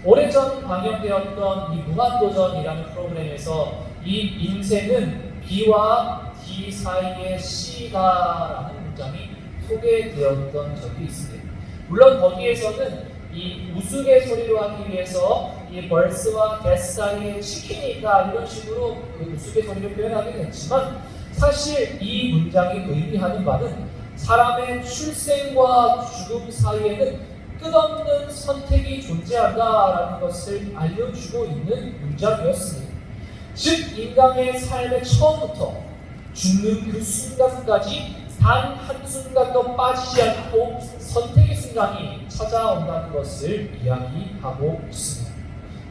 오래전 방영되었던 이 무한도전이라는 프로그램에서 이 인생은 B와 D 사이의 C다라는 문장이 소개되었던 적이 있습니다. 물론 거기에서는 이 우스갯소리로 하기 위해서 이 벌스와 데스 사이에 치킨이 있다 이런 식으로 그 우스갯소리를 표현하긴 했지만 사실 이 문장이 의미하는 바는 사람의 출생과 죽음 사이에는 끝없는 선택이 존재한다라는 것을 알려주고 있는 문장이었습니다. 즉 인간의 삶의 처음부터 죽는 그 순간까지 단 한순간도 빠지지 않고 선택의 순간이 찾아온다는 것을 이야기하고 있습니다.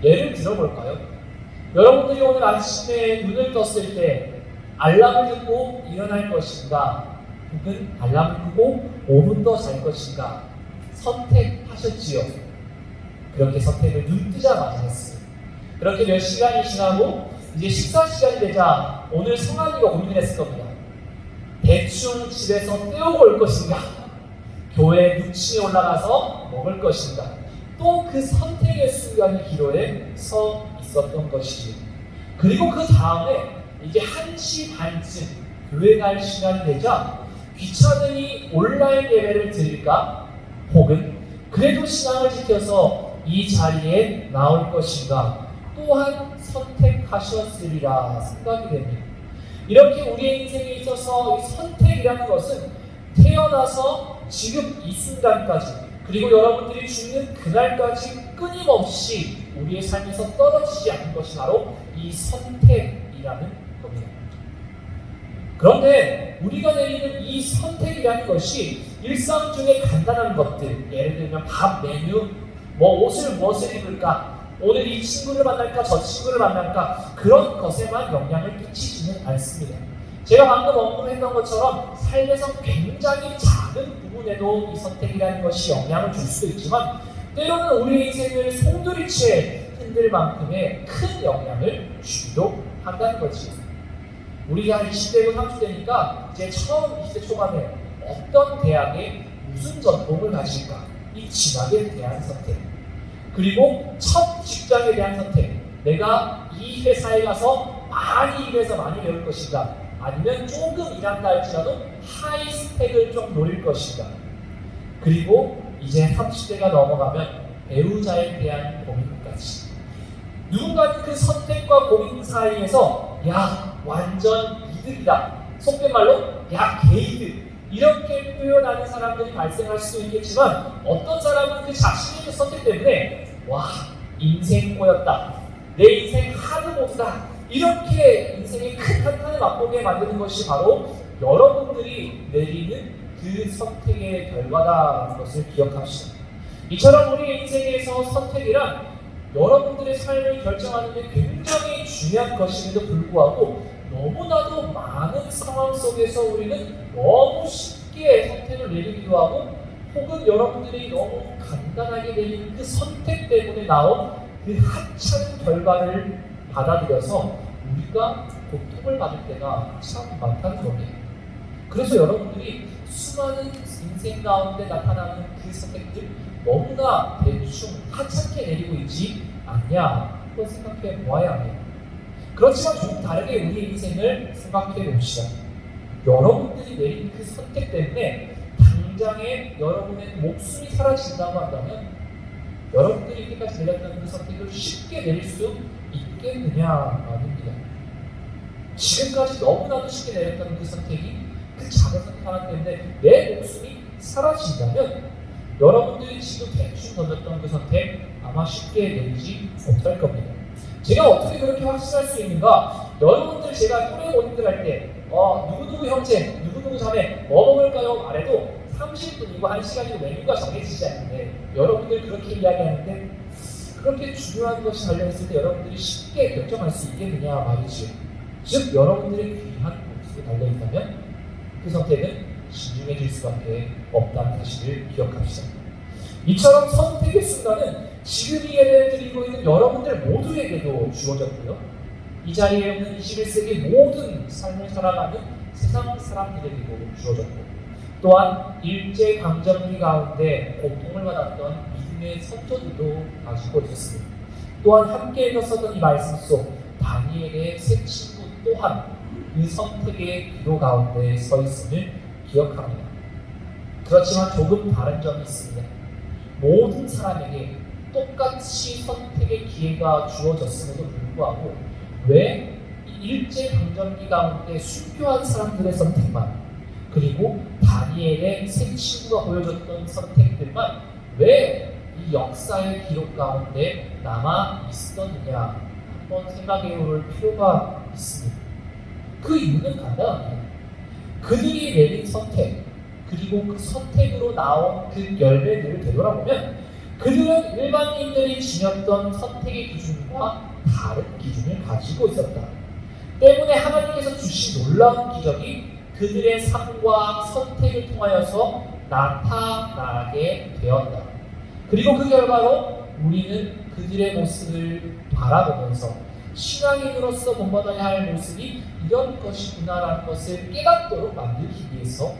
예를 들어볼까요? 여러분들이 오늘 아침에 눈을 떴을 때 알람을 듣고 일어날 것인가 혹은 알람을 끄고 5분 더 잘 것인가 선택하셨지요. 그렇게 선택을 눈 뜨자마자 했어요. 그렇게 몇 시간이 지나고 이제 식사 시간이 되자 오늘 성환이가 고민을 했을 겁니다. 대충 집에서 떼우고 올 것인가 교회 6층에 올라가서 먹을 것인가 또 그 선택의 순간이 기로에 서 있었던 것이지요. 그리고 그 다음에 이제 1시 반쯤 교회 갈 시간이 되자 귀찮으니 온라인 예배를 드릴까 혹은 그래도 신앙을 지켜서 이 자리에 나올 것인가 또한 선택하셨으리라 생각이 됩니다. 이렇게 우리의 인생에 있어서 이 선택이라는 것은 태어나서 지금 이 순간까지 그리고 여러분들이 죽는 그날까지 끊임없이 우리의 삶에서 떨어지지 않는 것이 바로 이 선택이라는 겁니다. 그런데 우리가 내리는 이 선택이라는 것이 일상 중에 간단한 것들, 예를 들면 밥 메뉴, 옷을 무엇을 입을까, 오늘 이 친구를 만날까 저 친구를 만날까 그런 것에만 영향을 끼치지는 않습니다. 제가 방금 언급했던 것처럼 삶에서 굉장히 작은 부분에도 이 선택이라는 것이 영향을 줄 수도 있지만 때로는 우리의 인생을 송두리째 흔들 만큼의 큰 영향을 주기도 한다는 거지. 우리가 한 20대고 30대니까 이제 처음 20대 초반에 어떤 대학에 무슨 전공을 가질까 이 진학에 대한 선택 그리고 첫 직장에 대한 선택 내가 이 회사에 가서 많이 일해서 많이 배울 것인가 아니면 조금 일한다 할지라도 하이 스펙을 좀 노릴 것인가 그리고 이제 30대가 넘어가면 배우자에 대한 고민까지 누군가는 그 선택과 고민 사이에서 야 완전 이득이다 속된 말로 야 개이득 이렇게 표현하는 사람들이 발생할 수도 있겠지만 어떤 사람은 그 자신의 선택 때문에 와 인생 꼬였다 내 인생 하드모드다 이렇게 인생의 큰 한탄을 맛보게 만드는 것이 바로 여러분들이 내리는 그 선택의 결과다라는 것을 기억합시다. 이처럼 우리의 인생에서 선택이란 여러분들의 삶을 결정하는 데 굉장히 중요한 것임에도 불구하고 너무나도 많은 상황 속에서 우리는 너무 쉽게 선택을 내리기도 하고 혹은 여러분들이 너무 간단하게 내린 그 선택 때문에 나온 그 하찮은 결과를 받아들여서 우리가 고통을 받을 때가 참 많다는 겁니다. 그래서 여러분들이 수많은 인생 가운데 나타나는 그 선택들 너무나 대충 하찮게 내리고 있지 않냐 한번 생각해 보아야 합니다. 그렇지만 조금 다르게 우리의 인생을 생각해 봅시다. 여러분들이 내린 그 선택 때문에 당장에 여러분의 목숨이 사라진다고 한다면 여러분들이 이때까지 내렸던 그 선택을 쉽게 내릴 수 있겠느냐 말입니다. 지금까지 너무나도 쉽게 내렸던 그 선택이 그 작은 선택 하나 때문에 내 목숨이 사라진다면 여러분들이 지금 대충 던졌던 그 선택 아마 쉽게 내리지 못할 겁니다. 제가 어떻게 그렇게 확신할 수 있는가? 여러분들 제가 또래 모임들 할 때 누구누구 형제, 누구누구 자매 뭐 먹을까요? 말해도 30분이고 1시간이고 메뉴가 정해지지 않는데 여러분들 그렇게 이야기하는데 그렇게 중요한 것이 달려있을 때 여러분들이 쉽게 결정할 수 있겠느냐 말이죠. 즉 여러분들의 귀한 목숨이 달려있다면 그 선택은 신중해질 수밖에 없다는 사실을 기억합시다. 이처럼 선택의 순간은 지금 이 예배를 드리고 있는 여러분들 모두에게도 주어졌고요. 이 자리에 있는 21세기 모든 삶을 살아가는 세상 사람들에게도 주어졌고 또한 일제강점기 가운데 고통을 받았던 종류의 선조들도 가지고 있었습니다. 또한 함께 읽었었던 이 말씀 속 다니엘의 세 친구 또한 그 선택의 기로 가운데 서 있음을 기억합니다. 그렇지만 조금 다른 점이 있습니다. 모든 사람에게 똑같이 선택의 기회가 주어졌음에도 불구하고 왜 일제강점기 가운데 순교한 사람들의 선택만, 그리고 다니엘의 세 친구가 보여줬던 선택들만 왜 이 역사의 기록 가운데 남아 있었느냐 한번 생각해 볼 필요가 있습니다. 그 이유는 간단합니다. 그들이 내린 선택, 그리고 그 선택으로 나온 그 열매들을 되돌아보면 그들은 일반인들이 지녔던 선택의 기준과 다른 기준을 가지고 있었다. 때문에 하나님께서 주신 놀라운 기적이 그들의 삶과 선택을 통하여서 나타나게 되었다. 그리고 그 결과로 우리는 그들의 모습을 바라보면서 신앙인으로서 본받아야 할 모습이 이런 것이구나라는 것을 깨닫도록 만들기 위해서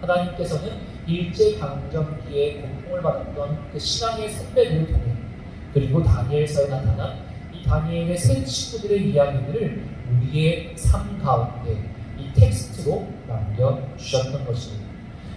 하나님께서는 일제강점기에 고통을 받았던 그 신앙의 선배들을 통해, 그리고 다니엘서에 나타난 이 다니엘의 세 친구들의 이야기들을 우리의 삶 가운데 이 텍스트로 남겨주셨던 것입니다.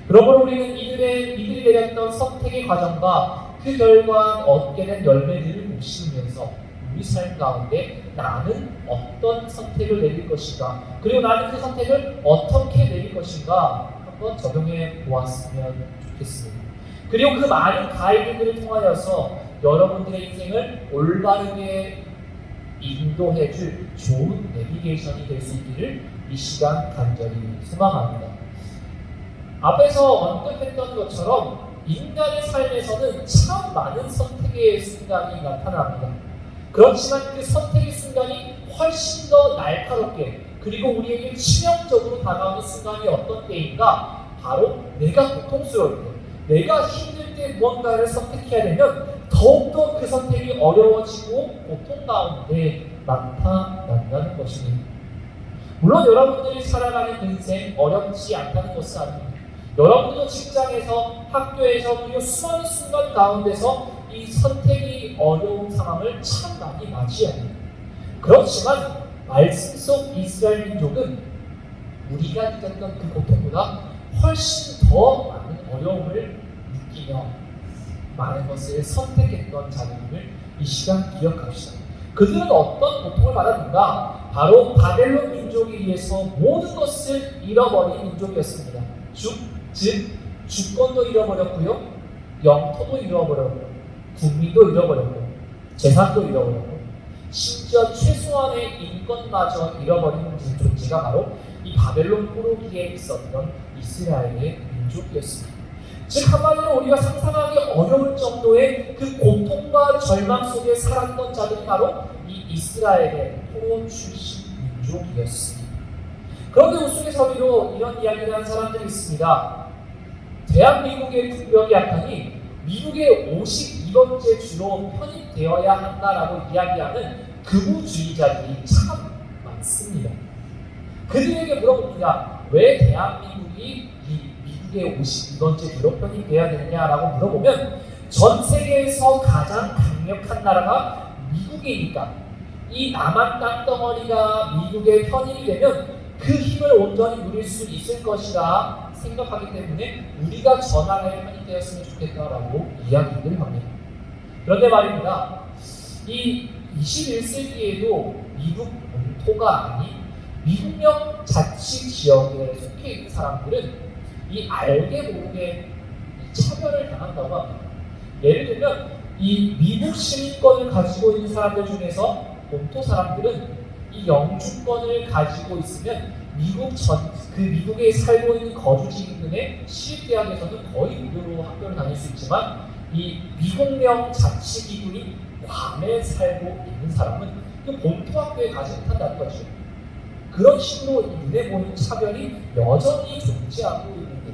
그러므로 우리는 이들이 내렸던 선택의 과정과 그 결과 얻게 된 열매들을 묵시면서 우리 삶 가운데 나는 어떤 선택을 내릴 것인가, 그리고 나는 그 선택을 어떻게 내릴 것인가 한번 적용해 보았으면 좋겠습니다. 그리고 그 많은 가이드들을 통하여서 여러분들의 인생을 올바르게 인도해줄 좋은 내비게이션이 될 수 있기를 이 시간 간절히 소망합니다. 앞에서 언급했던 것처럼 인간의 삶에서는 참 많은 선택의 순간이 나타납니다. 그렇지만 그 선택의 순간이 훨씬 더 날카롭게, 그리고 우리에게 치명적으로 다가오는 순간이 어떤 때인가? 바로 내가 고통스러울 때, 내가 힘들 때 무언가를 선택해야 되면 더욱더 그 선택이 어려워지고 고통 가운데 나타난다는 것입니다. 물론 여러분들이 살아가는 인생 어렵지 않다는 것은 아닙니다. 여러분도 직장에서, 학교에서, 그리고 수많은 순간 가운데서 이 선택이 어려운 상황을 참 많이 맞이합니다. 그렇지만 말씀 속 이스라엘 민족은 우리가 느꼈던 그 고통보다 훨씬 더 많은 어려움을 느끼며 많은 것을 선택했던 자들임을 이 시간 기억합시다. 그들은 어떤 고통을 받았는가? 바로 바벨론 민족에 의해서 모든 것을 잃어버린 민족이었습니다. 즉 주권도 잃어버렸고요, 영토도 잃어버렸고, 국민도 잃어버렸고, 재산도 잃어버렸고, 심지어 최소한의 인권마저 잃어버린 존재가 바로 이 바벨론 포로기에 있었던 이스라엘의 민족이었습니다. 즉 한마디로 우리가 상상하기 어려울 정도의 그 고통과 절망 속에 살았던 자들이 바로 이 이스라엘의 포로 출신 민족이었습니다. 그런데 우스갯소리로 이런 이야기를 하는 사람들이 있습니다. 대한민국의 국력이 약하니 미국의 52번째 주로 편입되어야 한다라고 이야기하는 극우주의자들이 참 많습니다. 그들에게 물어봅니다. 왜 대한민국이 미국의 52번째 주로 편입되어야 되느냐라고 물어보면 전 세계에서 가장 강력한 나라가 미국이니까 이 남한 땅덩어리가 미국에 편입이 되면 그 힘을 온전히 누릴 수 있을 것이라 생각하기 때문에 우리가 저 나라에 편입되었으면 좋겠다라고 이야기를 합니다. 그런데 말입니다. 이 21세기에도 미국 본토가 아닌 미국령 자치 지역에 속해 있는 사람들은 이 알게 모르게 차별을 당한다고 합니다. 예를 들면 이 미국 시민권을 가지고 있는 사람들 중에서 본토 사람들은 이 영주권을 가지고 있으면 미국에 살고 있는 거주지 인근의 시립대학에서는 거의 무료로 학교를 다닐 수 있지만 이 미국령 자치기구인 괌에 살고 있는 사람은 그 본토 학교에 가지 못한다는 거죠. 그런 식으로 눈에 보이는 차별이 여전히 존재하고 있는데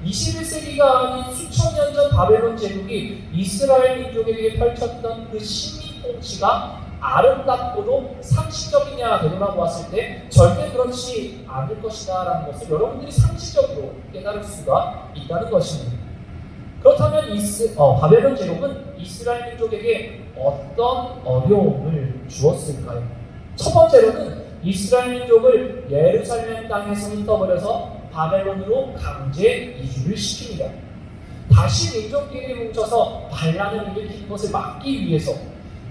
21세기가 아닌 수천 년 전 바벨론 제국이 이스라엘 민족에게 펼쳤던 그 식민 통치가 아름답고도 상식적이냐 되돌아보았을 때 절대 그렇지 않을 것이다 라는 것을 여러분들이 상식적으로 깨달을 수가 있다는 것입니다. 그렇다면 바벨론 제국은 이스라엘 민족에게 어떤 어려움을 주었을까요? 첫 번째로는 이스라엘 민족을 예루살렘 땅에서 흩어버려서 바벨론으로 강제 이주를 시킵니다. 다시 민족끼리 뭉쳐서 반란을 일으키는 것을 막기 위해서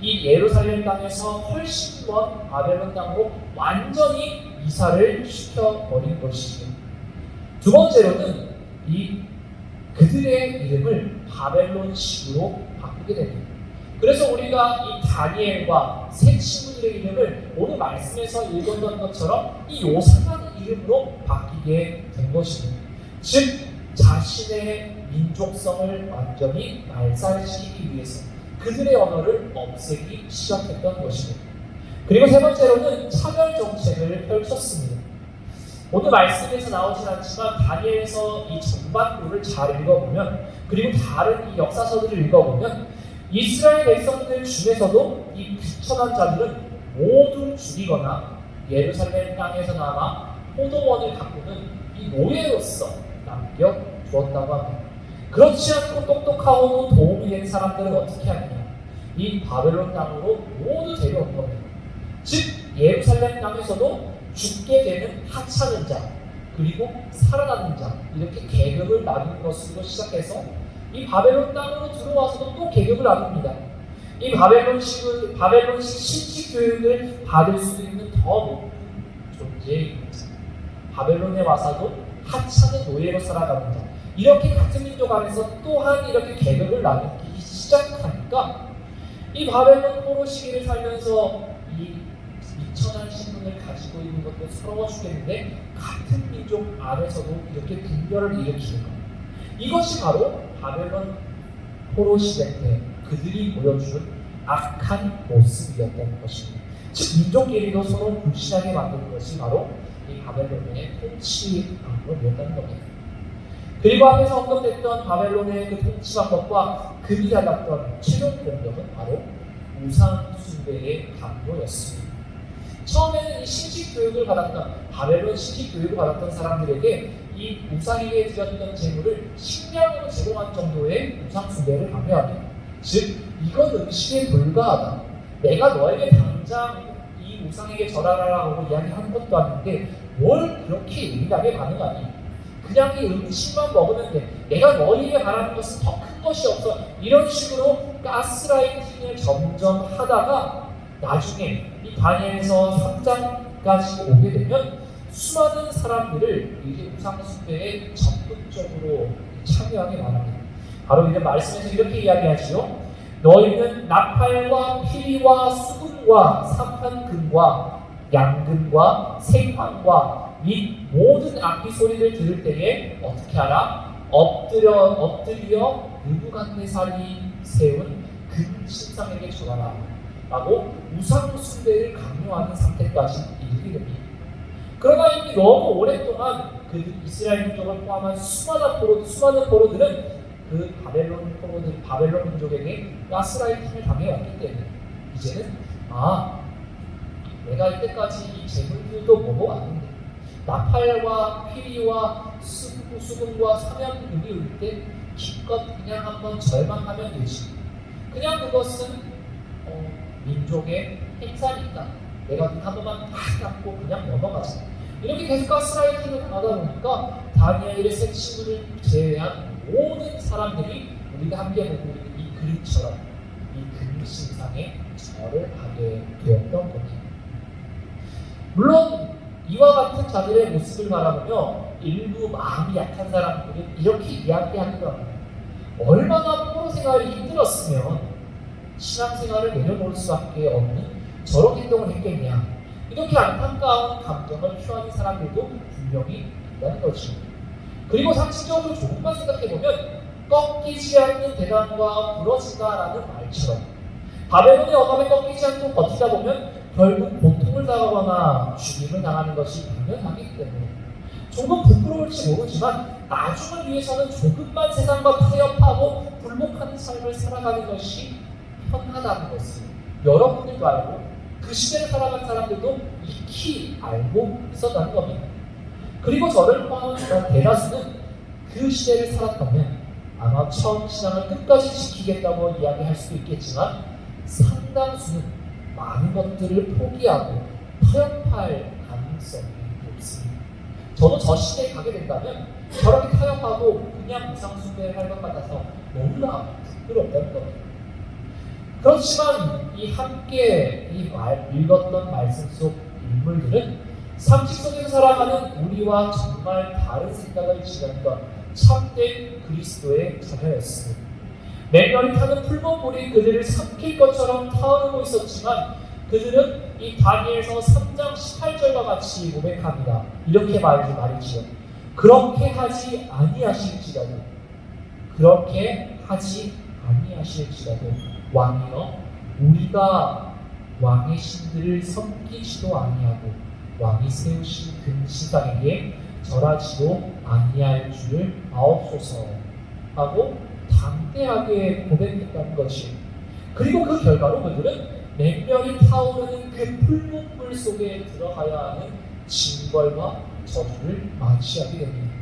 이 예루살렘 땅에서 훨씬 먼 바벨론 땅으로 완전히 이사를 시켜버린 것이죠. 두 번째로는 그들의 이름을 바벨론식으로 바꾸게 됩니다. 그래서 우리가 이 다니엘과 세 친구들의 이름을 오늘 말씀에서 읽었던 것처럼 이 요상한 이름으로 바뀌게 된 것입니다. 즉 자신의 민족성을 완전히 말살시키기 위해서 그들의 언어를 없애기 시작했던 것입니다. 그리고 세 번째로는 차별 정책을 펼쳤습니다. 오늘 말씀에서 나오진 않지만 다니엘에서 이 전반부를 잘 읽어보면, 그리고 다른 이 역사서들을 읽어보면 이스라엘 백성들 중에서도 이 비천한 자들은 모두 죽이거나 예루살렘 땅에서 나와 포도원을 가꾸는 이 노예로서 남겨두었다고 합니다. 그렇지 않고 똑똑하고도 도움이 되는 사람들은 어떻게 하느냐? 이 바벨론 땅으로 모두 데려온 겁니다. 즉 예루살렘 땅에서도 죽게 되는 하찮은 자, 그리고 살아나는 자, 이렇게 계급을 나누는 것으로 시작해서 이 바벨론 땅으로 들어와서도 또 계급을 나눕니다. 이 바벨론식 신식 교육을 받을 수 있는 더 높은 존재입니다. 바벨론에 와서도 하찮은 노예로 살아가는 자, 이렇게 같은 민족 안에서 또한 이렇게 계급을 나누기 시작하니까 이 바벨론 포로 시기를 살면서 이 미천한 신분을 가지고 있는 것도 서러워 죽겠는데 같은 민족 안에서도 이렇게 분별을 일으키는 것, 이것이 바로 바벨론 포로 시대 때 그들이 보여준 악한 모습이었던 것입니다. 즉 민족끼리도 서로 불신하게 만드는 것이 바로 이 바벨론의 통치 방법이었다는 겁니다. 그리고 앞에서 언급됐던 바벨론의 그 통치 방법과 그들이 달랐던 최종 공격은 바로 우상 숭배의 강요였습니다. 처음에는 이 신식 교육을 받았던 바벨론 신식 교육을 받았던 사람들에게 이 우상에게 드렸던 제물을 식량으로 제공한 정도의 우상 숭배를 강요합니다. 즉 이건 음식에 불과하다. 내가 너에게 당장 이 우상에게 절하라고 이야기하는 것도 아닌데 뭘 그렇게 예민하게 반응하니? 그냥 이 음식만 먹으면 돼. 내가 너희에게 바라는 것은 더 큰 것이 없어. 이런 식으로 가스라이팅을 점점 하다가 나중에 이 다니엘서 3장까지 오게 되면 수많은 사람들을 이제 우상 숭배에 적극적으로 참여하게 말합니다. 바로 이제 말씀에서 이렇게 이야기하지요. 너희는 나팔과 피리와 수금과 삼판금과 양금과 생황과 및 모든 악기 소리를 들을 때에 어떻게 하라? 엎드려 느부갓네살이 세운 금 신상에게 절하라 라고 우상 숭배를 강요하는 상태까지 이르게 됩니다. 그러나 이미 너무 오랫동안 그 이스라엘 민족을 포함한 수많은 포로들은 그 바벨론 민족에게 가스라이팅을 당해왔기 때문에 이제는 내가 이때까지 이 재물들도 먹어왔는데 나팔과 피리와 수금과 사면금이 올 때 기껏 그냥 한번 절망하면 되지. 그냥 그것은 민족의 행사니까 내가 눈 한 번만 딱 감고 그냥 넘어가자. 이렇게 계속 가스라이팅을 당하다 보니까 다니엘의 세 친구를 제외한 모든 사람들이 우리가 함께 보고 있는 이 그림처럼 이 금신상에 절을 하게 되었던 겁니다. 물론 이와 같은 자들의 모습을 바라보며 일부 마음이 약한 사람들은 이렇게 이야기하기도 합니다. 얼마나 포로 생활이 힘들었으면 신앙생활을 내려놓을 수밖에 없는 저런 행동을 했겠냐. 이렇게 안타까운 감정을 표하는 사람들도 분명히 있다는 것입니다. 그리고 상식적으로 조금만 생각해보면 꺾이지 않는 대담과 부러진다라는 말처럼 바벨론의 억압에 꺾이지 않고 버티다 보면 결국 고통을 당하거나 죽임을 당하는 것이 당연하기 때문에 조금 부끄러울지 모르지만 나중을 위해서는 조금만 세상과 타협하고 굴복하는 삶을 살아가는 것이 편하다는 것을 여러분들도 알고 그 시대를 살아간 사람들도 익히 알고 있었다는 겁니다. 그리고 저를 포함한 대다수는 그 시대를 살았다면 아마 처음 신앙을 끝까지 지키겠다고 이야기할 수도 있겠지만 상당수는 많은 것들을 포기하고 타협할 가능성이 높습니다. 저도 저 시대에 가게 된다면 저렇게 타협하고 그냥 무상숭배를 할 것 같아서 너무나 부끄럽다는 겁니다. 그렇지만 이 함께 읽었던 말씀 속 인물들은 상식 속에서 살아가는 우리와 정말 다른 생각을 지녔던 참된 그리스도의 자녀였습니다. 맹렬히 타는 풀무불이 그들을 삼킬 것처럼 타오르고 있었지만 그들은 이 다니엘서 3장 18절과 같이 고백합니다. 이렇게 말이지요. 그렇게 하지 아니하실지라도 왕이여 우리가 왕의 신들을 섬기지도 아니하고 왕이 세우신 금시상에게 절하지도 아니할 줄을 아옵소서 하고 담대하게 고백했다는 것이, 그리고 그 결과로 그들은 맹렬히 타오르는 그 풀무불 속에 들어가야 하는 징벌과 저주를 맞이하게 됩니다.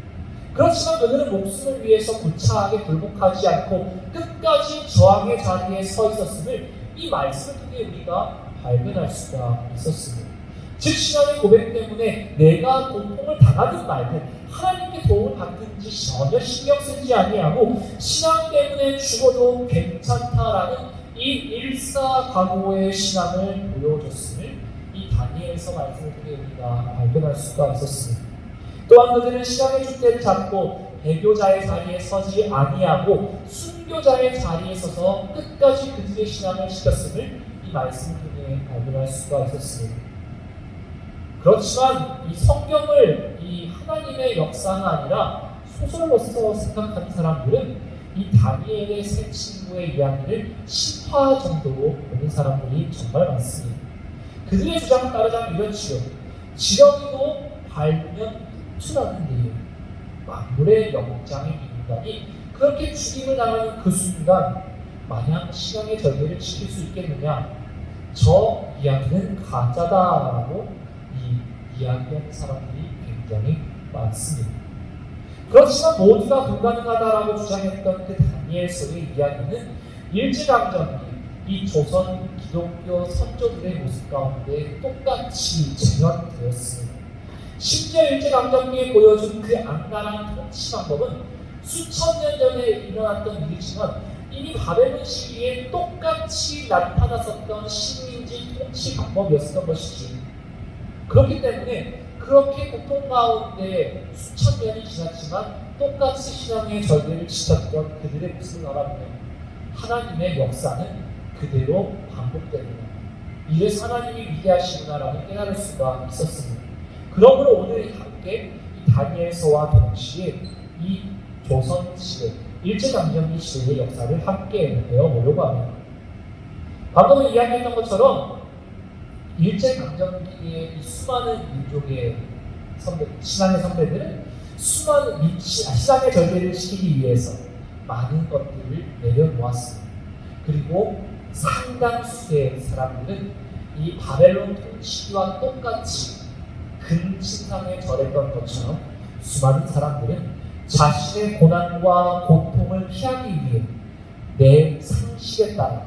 그렇지만 그들은 목숨을 위해서 구차하게 굴복하지 않고 끝까지 저항의 자리에 서 있었음을 이 말씀을 통해 우리가 발견할 수가 있었습니다. 즉 신앙의 고백 때문에 내가 고통을 당하든 말든 하나님께 도움을 받든지 전혀 신경 쓰지 아니하고 신앙 때문에 죽어도 괜찮다라는 이 일사각오의 신앙을 보여줬음을 이 다니엘서 말씀을 통해 우리가 발견할 수가 있었습니다. 또한 그들은 신앙의 줏대를 잡고 배교자의 자리에 서지 아니하고 순교자의 자리에 서서 끝까지 그들의 신앙을 지켰음을 이 말씀을 통해 발견할 수가 있었습니다. 그렇지만 이 성경을 이 하나님의 역사가 아니라 소설로서 생각하는 사람들은 이 다니엘의 세 친구의 이야기를 신화 정도로 보는 사람들이 정말 많습니다. 그들의 주장을 따르자면 이렇지요. 지렁이도 밟으면 흡수라는데요. 만물의 영장인 인간이 그렇게 죽임을 당하는 그 순간 마냥 신앙의 절개를 지킬 수 있겠느냐? 저 이야기는 가짜다라고 이야기하는 사람들이 굉장히 많습니다. 그렇지만 모두가 불가능하다라고 주장했던 그 다니엘서의 이야기는 일제강점기 이 조선 기독교 선조들의 모습 가운데 똑같이 재현되었습니다. 심지어 일제강점기에 보여준 그 악랄한 통치 방법은 수천 년 전에 일어났던 일이지만 이미 바벨론 시기에 똑같이 나타났었던 식민지 통치 방법이었던 것이지. 그렇기 때문에 그렇게 고통 가운데 수천 년이 지났지만 똑같이 신앙의 절개를 지켰던 그들의 모습을 바라보면 하나님의 역사는 그대로 반복됩니다. 이래서 하나님이 위대하시구나라는 깨달을 수가 있었습니다. 그러므로 오늘 함께 이 다니엘서와 동시에 이 조선시대, 일제강점기 시대의 역사를 함께 배워보려고 합니다. 방금 이야기했던 것처럼 일제강점기에 이 수많은 민족의 신앙의 선배들은 수많은 신앙의 절개를 시키기 위해서 많은 것들을 내려놓았습니다. 그리고 상당수의 사람들은 이 바벨론 통치와 똑같이 근신상에 절했던 것처럼 수많은 사람들은 자신의 고난과 고통을 피하기 위해 내 상식에 따라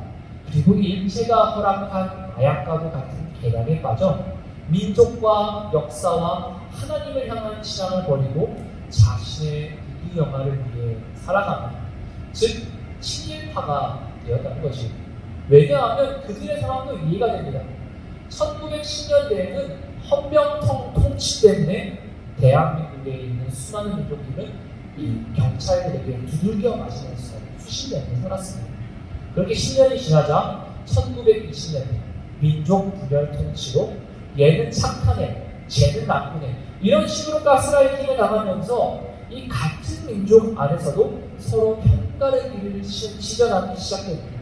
그리고 일체가 허락한 마약과도 같은 계략에 빠져 민족과 역사와 하나님을 향한 신앙을 버리고 자신의 이영화를 위해 살아갑니다. 즉 친일파가 되었다는 것이. 왜냐하면 그들의 상황도 이해가 됩니다. 1910년대에는 헌병통 통치 때문에 대한민국에 있는 수많은 민족들은 이 경찰들에게 두들겨 맞으면서 수십 년을 살았습니다. 그렇게 10년이 지나자 1920년대 민족 분열 통치로 얘는 착한 애, 쟤는 나쁜 애 이런 식으로 가스라이팅을 당하면서 이 같은 민족 안에서도 서로 평가의 길을 시전하기 시작됩니다.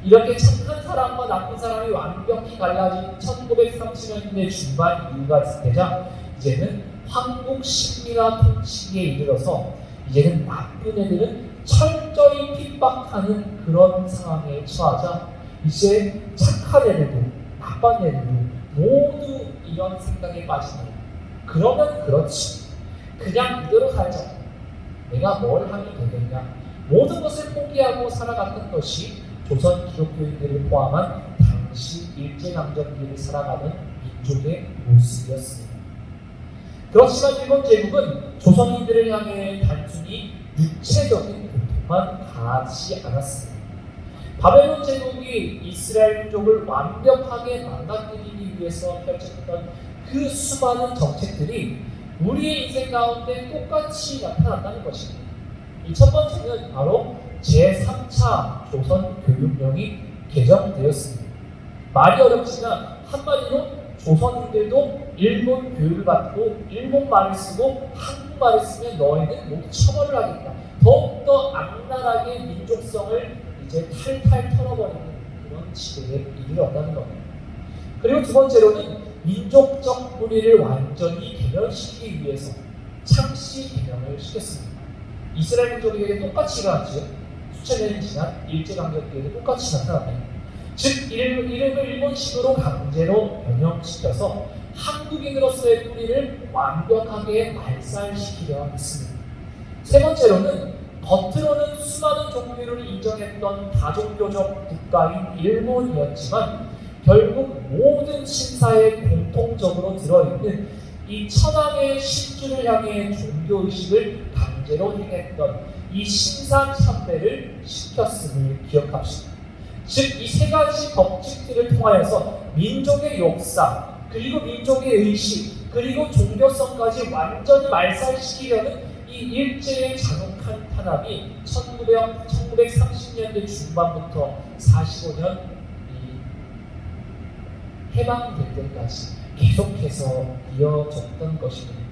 이렇게 착한 사람과 나쁜 사람이 완벽히 갈라진 1930년대 중반 이후가 되자 이제는 황국 식민화 통치기에 이르러서 이제는 나쁜 애들은 철저히 핍박하는 그런 상황에 처하자 이제 착한 애들도 나쁜 애들도 모두 이런 생각에 빠집니다. 그러면 그렇지. 그냥 이대로 살자. 내가 뭘 하면 되겠냐. 모든 것을 포기하고 살아갔던 것이 조선 기독교인들을 포함한 당시 일제강점기를 살아가는 민족의 모습이었습니다. 그렇지만 일본 제국은 조선인들을 향해 단순히 육체적인 고통만 가하지 않았습니다. 바벨론 제국이 이스라엘 민족을 완벽하게 망가뜨리기 위해서 펼쳤던 그 수많은 정책들이 우리의 인생 가운데 똑같이 나타났다는 것입니다. 이 첫 번째는 바로 제3차 조선교육령이 개정되었습니다. 말이 어렵지만 한마디로 조선인들도 일본 교육을 받고 일본 말을 쓰고 한국말을 쓰면 너희는 모두 처벌을 하겠다. 더욱더 악랄하게 민족성을 이제 탈탈 털어버리는 그런 시대에 이르렀다는 겁니다. 그리고 두 번째로는 민족적 뿌리를 완전히 개멸시키기 위해서 창씨 개명을 시켰습니다. 이스라엘 민족에게 똑같이 일어났죠. 수천 년이 지난 일제강점기에도 똑같이 나타나네요. 즉 이름을 일본식으로 강제로 변형시켜서 한국인으로서의 뿌리를 완벽하게 말살시키려 했습니다. 세 번째로는 겉으로는 수많은 종교를 인정했던 다종교적 국가인 일본이었지만 결국 모든 신사에 공통적으로 들어있는 이 천황의 신주를 향해 종교의식을 강제로 행했던 이 신사참배를 시켰음을 기억합시다. 즉 이 세 가지 법칙들을 통하여서 민족의 역사 그리고 민족의 의식 그리고 종교성까지 완전히 말살시키려는 이 일제의 잔혹한 탄압이 1930년대 중반부터 45년 해방될 때까지 계속해서 이어졌던 것입니다.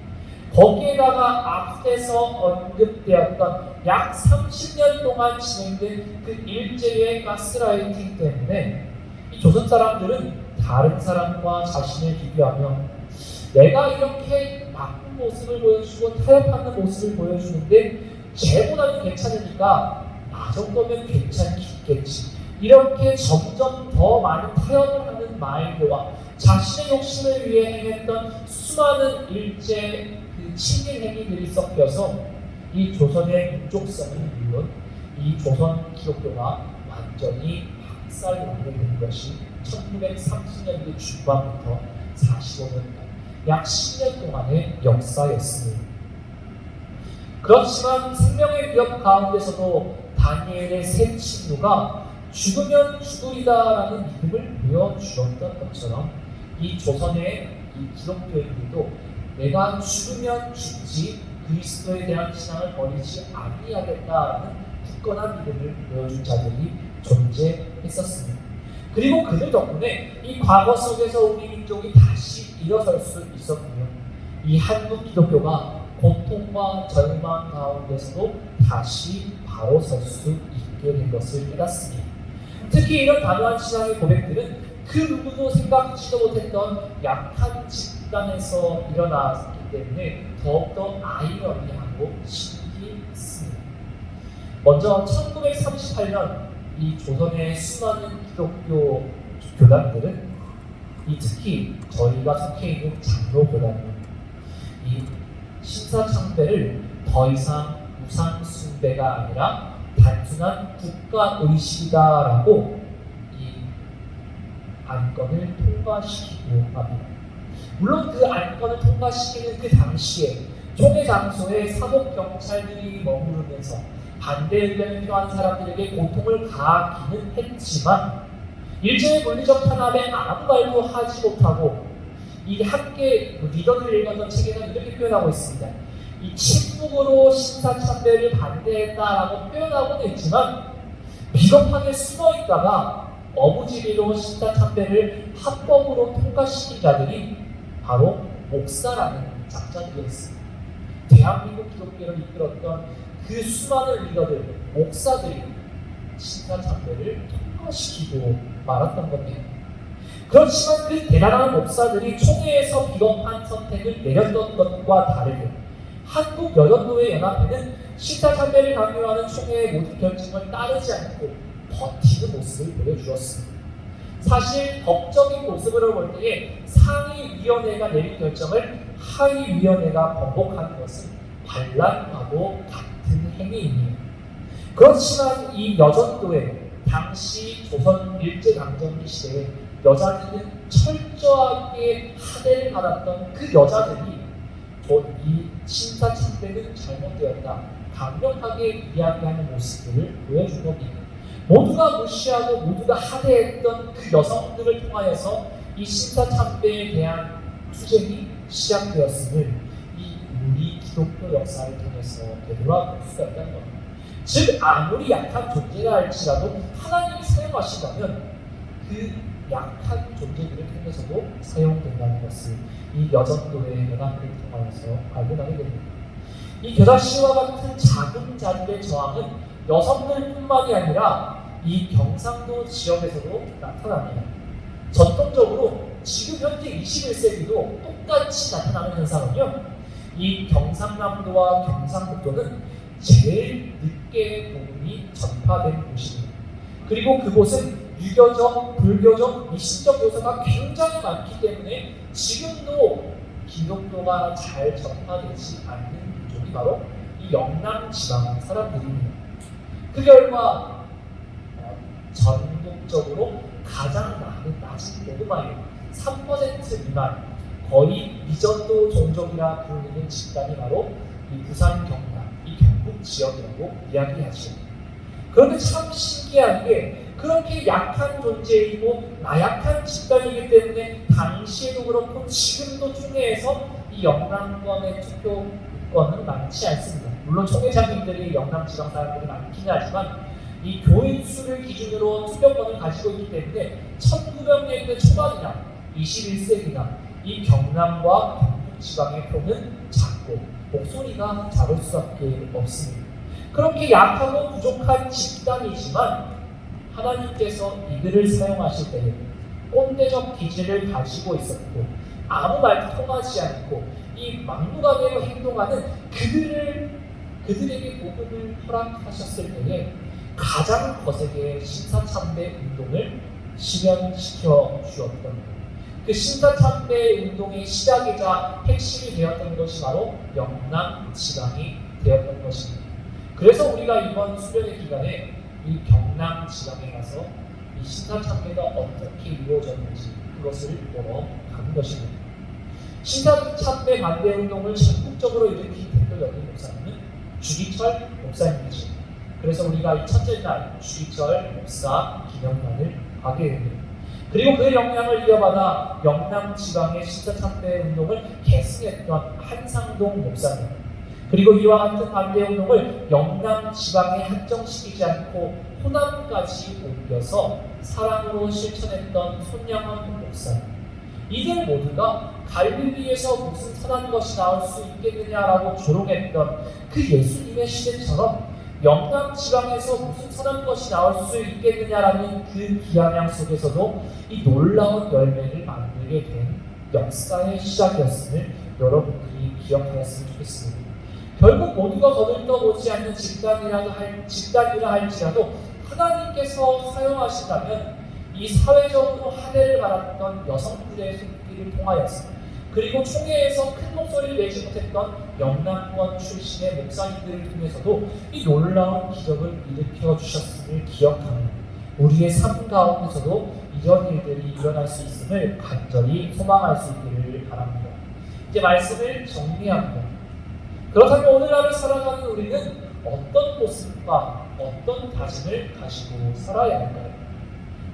거기에다가 앞에서 언급되었던 약 30년 동안 진행된 그 일제의 가스라이팅 때문에 이 조선 사람들은 다른 사람과 자신을 비교하며 내가 이렇게 나쁜 모습을 보여주고 타협하는 모습을 보여주는데 쟤보다는 괜찮으니까 나 정도면 괜찮겠지. 이렇게 점점 더 많은 타협을 하는 마인드와 자신의 욕심을 위해 행했던 수많은 일제 그 친일 행위들이 섞여서 이 조선의 민족성은 물론 이 조선 기독교가 완전히 박살나게 된 것이 1930년대 중반부터 45년간 약 10년 동안의 역사였습니다. 그렇지만 생명의 위협 가운데서도 다니엘의 세 친구가 죽으면 죽으리다라는 믿음을 보여주었던 것처럼 이 조선의 이 기독교인들도 내가 죽으면 죽지 그리스도에 대한 신앙을 버리지 아니하겠다라는 굳건한 믿음을 보여준 자들이 존재했었습니다. 그리고 그들 덕분에 이 과거 속에서 우리 민족이 다시 일어설 수 있었고요. 이 한국 기독교가 고통과 절망 가운데서도 다시 바로 설 수 있게 된 것을 깨닫습니다. 특히 이런 단호한 신앙의 고백들은 그 누구도 생각지도 못했던 약한 집단에서 일어났기 때문에 더욱더 아이러니하고 신기했습니다. 먼저 1938년 이 조선의 수많은 기독교 교단들은 특히 저희가 속해 있는 장로 교단은 이 신사참배를 더 이상 우상 숭배가 아니라 단순한 국가의식이다라고 이 안건을 통과시키고 합니다. 물론 그 안건을 통과시키는 그 당시에 총회 장소에 사법경찰들이 머무르면서 반대 의견을 표하는 사람들에게 고통을 가하기는 했지만 일제의 물리적 탄압에 아무 말도 하지 못하고 이 함께 리더들을 읽었던 책에는 이렇게 표현하고 있습니다. 이 침묵으로 신사참배를 반대했다라고 표현하고는 있지만 비겁하게 숨어있다가 어부지리로 신사참배를 합법으로 통과시킨 자들이 바로 목사라는 작자들이었습니다. 대한민국 기독교를 이끌었던 그 수많은 리더들, 목사들이 신사참배를 통과시키고 말았던 겁니다. 그렇지만 그 대단한 목사들이 총회에서 비겁한 선택을 내렸던 것과 다르게 한국 여전도회 연합회는 신사참배를 강요하는 총회의 모든 결정을 따르지 않고 버티는 모습을 보여주었습니다. 사실 법적인 모습으로 볼 때에 상위위원회가 내린 결정을 하위위원회가 번복하는 것은 반란하고 같은 행위입니다. 그렇지만 이 여전도에 당시 조선 일제강점기 시대에 여자들은 철저하게 하대를 받았던 그 여자들이 이 신사참배는 잘못되었다 강력하게 이야기하는 모습들을 보여준 겁니다. 모두가 무시하고 모두가 하대했던 그 여성들을 통하여서 이 신사참배에 대한 투쟁이 시작되었음을 이 우리 기독교 역사를 통해서 되돌아볼 수가 있다는 겁니다. 즉 아무리 약한 존재라 할지라도 하나님이 사용하신다면 그 약한 존재들을 통해서도 사용된다는 것을 이 여전도의 연합을 통하여서 발견하게 됩니다. 이 겨자씨와 같은 작은 자들의 저항은 여성들뿐만이 아니라 이 경상도 지역에서도 나타납니다. 전통적으로 지금 현재 21세기도 똑같이 나타나는 현상은요, 이 경상남도와 경상북도는 제일 늦게 복음이 전파된 곳입니다. 그리고 그곳은 유교적, 불교적, 미신적 요소가 굉장히 많기 때문에 지금도 기독교가 잘 전파되지 않는 민족이 바로 이 영남 지방 사람들입니다. 그 결과 전국적으로 가장 낮은 고도마일 3% 미만 거의 미전도 종족이라 부르는 집단이 바로 이 부산 경남, 이 경북 지역이라고 이야기하죠. 그런데 참 신기한 게 그렇게 약한 존재이고 나약한 집단이기 때문에 당시에도 그렇고 지금도 총회에서 이 영남권의 투표권은 많지 않습니다. 물론 총회장님들이 영남 지방 사람들이 많긴 하지만 이 교인 수를 기준으로 투표권을 가지고 있기 때문에 1900년대 초반이나 21세기나 이 경남과 경북 지방의 표는 작고 목소리가 작을 수밖에 없습니다. 그렇게 약하고 부족한 집단이지만 하나님께서 이들을 사용하실 때에 꼰대적 기질을 가지고 있었고 아무 말도 통하지 않고 이 막무가내로 행동하는 그들에게 복음을 허락하셨을 때에 가장 거세게 신사참배 운동을 실현시켜 주었던 그 신사참배 운동의 시작이자 핵심이 되었던 것이 바로 영남 지방이 되었던 것입니다. 그래서 우리가 이번 수련회 기간에 이 경남 지방에 가서 이 신사참배가 어떻게 이루어졌는지 그것을 보러 가는 것입니다. 신사참배 반대 운동을 전국적으로 일으킨 대표적인 목사님은 주기철 목사님이죠. 그래서 우리가 이 첫째 날 주기철 목사 기념관을 가게 됩니다. 그리고 그 영향을 이어받아 영남 지방의 신사참배 운동을 계승했던 한상동 목사님, 그리고 이와 같은 반대 운동을 영남 지방에 한정시키지 않고 호남까지 옮겨서 사랑으로 실천했던 손양원 목사님, 이들 모두가 갈릴리에서 무슨 선한 것이 나올 수 있겠느냐라고 조롱했던 그 예수님의 시대처럼 영남 지방에서 무슨 선한 것이 나올 수 있겠느냐라는 그 비아냥 속에서도 이 놀라운 열매를 만들게 된 역사의 시작이었음을 여러분들이 기억하였으면 좋겠습니다. 결국 모두가 거들떠보지 않는 집단이라 할지라도 하나님께서 사용하신다면 이 사회적으로 하대를 받았던 여성들의 손길을 통하여서, 그리고 총회에서 큰 목소리를 내지 못했던 영남권 출신의 목사님들을 통해서도 이 놀라운 기적을 일으켜 주셨음을 기억하며 우리의 삶 가운데서도 이런 일들이 일어날 수 있음을 간절히 소망할 수 있기를 바랍니다. 이제 말씀을 정리합니다. 그렇다면 오늘 하루 살아가는 우리는 어떤 모습과 어떤 다짐을 가지고 살아야 할까요?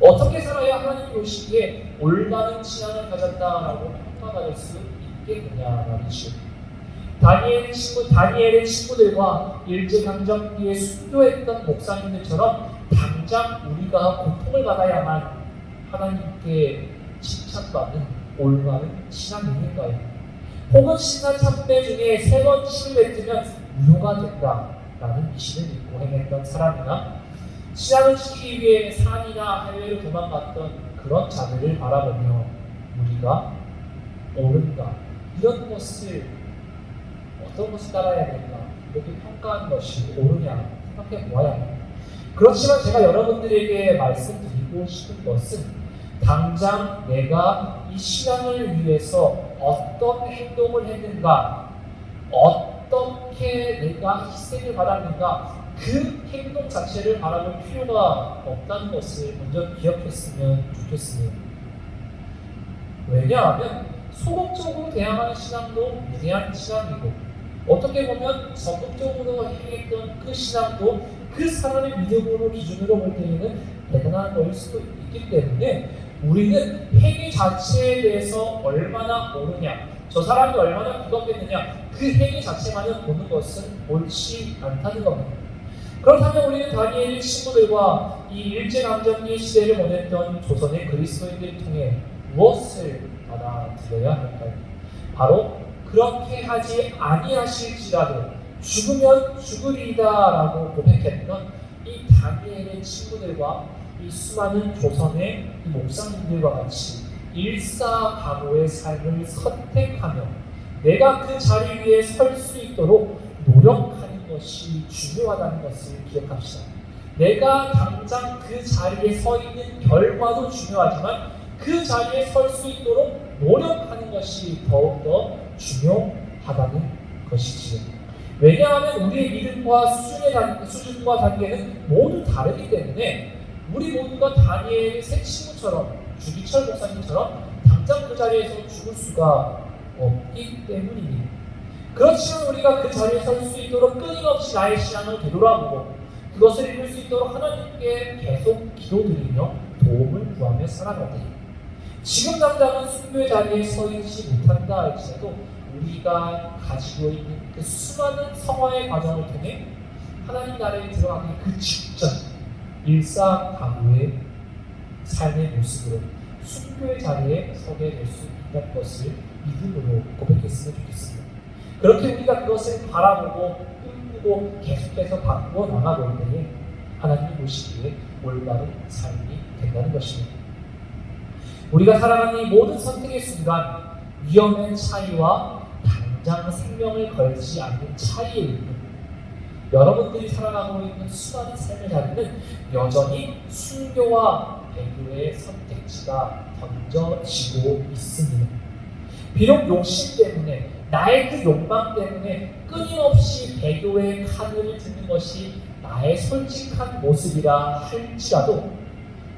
어떻게 살아야 하나님이 보시기에 올바른 신앙을 가졌다라고 평가받을 수 있겠느냐 말이죠. 다니엘의 친구들과 일제강점기에 순교했던 목사님들처럼 당장 우리가 고통을 받아야만 하나님께 칭찬받는 올바른 신앙이 있는가요? 혹은 신사참배 중에 3번 침을 뱉으면 무효가 된다라는 미신을 믿고 행했던 사람이나 신앙을 지키기 위해 산이나 해외로 도망갔던 그런 자들을 바라보며 우리가 옳은가, 이런 것을 어떤 것을 따라야 될까 이렇게 평가하는 것이 옳으냐 생각해 보아야 합니다. 그렇지만 제가 여러분들에게 말씀드리고 싶은 것은 당장 내가 이 신앙을 위해서 어떤 행동을 했는가, 어떻게 내가 희생을 받았는가, 그 행동 자체를 바라볼 필요가 없다는 것을 먼저 기억했으면 좋겠습니다. 왜냐하면 소극적으로 대항하는 신앙도 위대한 신앙이고, 어떻게 보면 적극적으로 행했던 그 신앙도 그 사람의 믿음으로 기준으로 볼 때에는 대단한 것일 수도 있기 때문에 우리는 행위 자체에 대해서 얼마나 옳으냐, 저 사람이 얼마나 구덕했느냐, 그 행위 자체만을 보는 것은 옳지 않다는 겁니다. 그렇다면 우리는 다니엘의 친구들과 이 일제강점기 시대를 보냈던 조선의 그리스도인들을 통해 무엇을 받아들여야 할까요? 바로 그렇게 하지 아니하실지라도 죽으면 죽으리다라고 고백했던 이 다니엘의 친구들과 이 수많은 조선의 이 목사님들과 같이 일사각오의 삶을 선택하며 내가 그 자리 위에 설 수 있도록 노력하는 것이 중요하다는 것을 기억합시다. 내가 당장 그 자리에 서 있는 결과도 중요하지만 그 자리에 설 수 있도록 노력하는 것이 더욱더 중요하다는 것이지요. 왜냐하면 우리의 믿음과 수준과 단계는 모두 다르기 때문에 우리 모두가 다니엘의 새 친구처럼, 주기철 목사님처럼 당장 그 자리에서 죽을 수가 없기 때문입니다. 그렇지만 우리가 그 자리에 설 수 있도록 끊임없이 나의 신앙을 되돌아보고 그것을 이룰 수 있도록 하나님께 계속 기도드리며 도움을 구하며 살아갈 때, 지금 당장은 순교의 자리에 서 있지 못한다 할지라도 우리가 가지고 있는 그 수많은 성화의 과정을 통해 하나님 나라에 들어가기 그 직전 일사각오의 삶의 모습으로 순교의 자리에 서게 될 수 있다는 것을 믿음으로 고백했으면 좋겠습니다. 그렇게 우리가 그것을 바라보고 꿈꾸고 계속해서 바꾸어 나가볼 때에 하나님이 보시기에 올바른 삶이 된다는 것입니다. 우리가 살아가는 이 모든 선택의 순간 위험의 차이와 당장 생명을 걸지 않는 차이일 뿐, 여러분들이 살아가고 있는 수많은 삶의 자리는 여전히 순교와 배교의 선택지가 던져지고 있습니다. 비록 욕심 때문에, 나의 그 욕망 때문에 끊임없이 배교의 카드를 듣는 것이 나의 솔직한 모습이라 할지라도,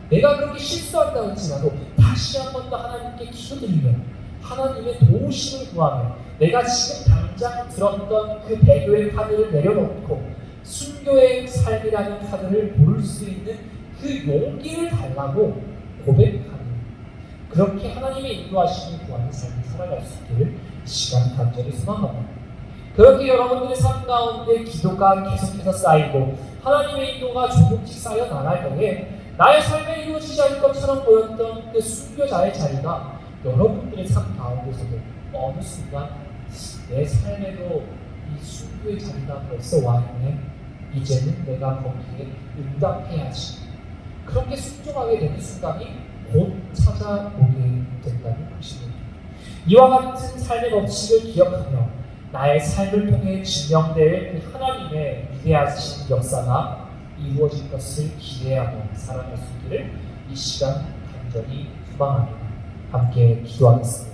내가 그렇게 실수한다 할지라도 다시 한 번 더 하나님께 기도드리며 하나님의 도우심을 구하며 내가 지금 당장 들었던 그 배교의 카드를 내려놓고 순교의 삶이라는 카드를 고를 수 있는 그 용기를 달라고 고백하는, 그렇게 하나님의 인도하심을 구하는 삶을 살아갈 수 있기를 시간 간절히 소망합니다. 그렇게 여러분들의 삶 가운데 기도가 계속해서 쌓이고 하나님의 인도가 조금씩 쌓여 나갈 때에 나의 삶에 이루어지지 않을 것처럼 보였던 그 순교자의 자리가 여러분들의 삶 가운데서도 어느 순간 내 삶에도 이 순교의 자리가 벌써 와 있네, 이제는 내가 거기에 응답해야지, 그렇게 순종하게 되는 순간이 곧 찾아오게 된다는 것입니다. 이와 같은 삶의 법칙을 기억하며 나의 삶을 통해 증명될 그 하나님의 위대하신 역사가 이루어질 것을 기대하며 살아갈 수 있기를 이 시간 간절히 소망합니다. 함께 기도하겠습니다.